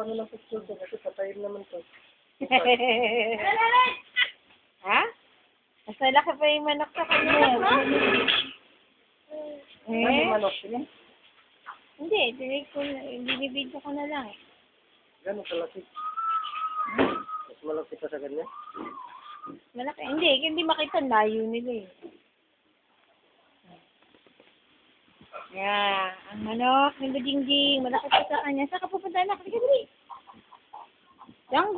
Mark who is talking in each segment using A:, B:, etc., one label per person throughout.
A: ano ng picture ko kasi patayin naman to.
B: Ha? Mas malaki pa yung manok sa kanya.
A: Ano manok yun?
B: Hindi, binibidyo ko na lang eh.
A: Gano'n kalaki. Mas malaki pa sa kanya?
B: Malaki. Hindi makita layo nila eh. Yeah, ang manok, ng Jingjing, malaki pa sa kanya. Saan ka pupunta na? Halika dali. Jong.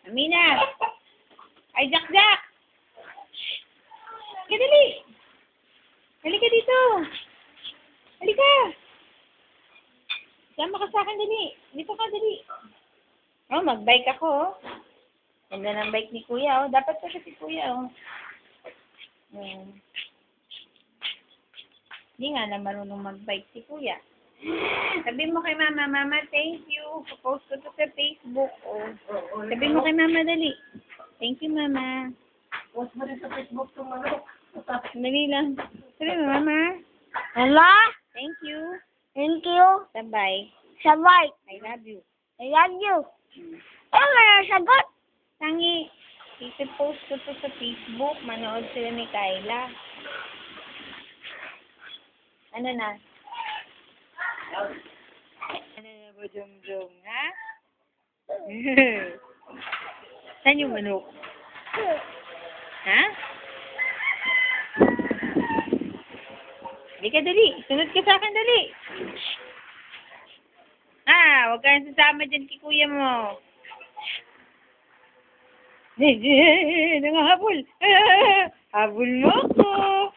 B: Amina. Ay, Jack. Halika dali. Halika dito. Halika. Sama ka sa akin dali. Dito ka dali. Oh, mag-bike ako oh. Ganda ng bike ni Kuya oh. Dapat pa si Kuya oh. Hindi nga na marunong mag-bike si Kuya. Sabi mo kay Mama, Mama, thank you. Post ko to sa Facebook. Oh. Sabi mo kay Mama, dali. Thank you, Mama.
A: Post mo rin sa Facebook itong manok.
B: Dali lang. Sabi mo, Mama.
C: Mama,
B: Thank you.
C: thank you.
B: Sabay.
C: Sabay.
B: I love you.
C: I love you. Ano na sagot?
B: Tangi. Isi-post ko to sa Facebook. Manood sila ni Kyla. Ano na? Ano na ba, Jong, ha? Saan yung manok? Ha? Hindi ka dali. Sunod ka sa akin, dali. Huwag ka nang sasama dyan kay kuya mo. Nangahabol. Habol mo ko.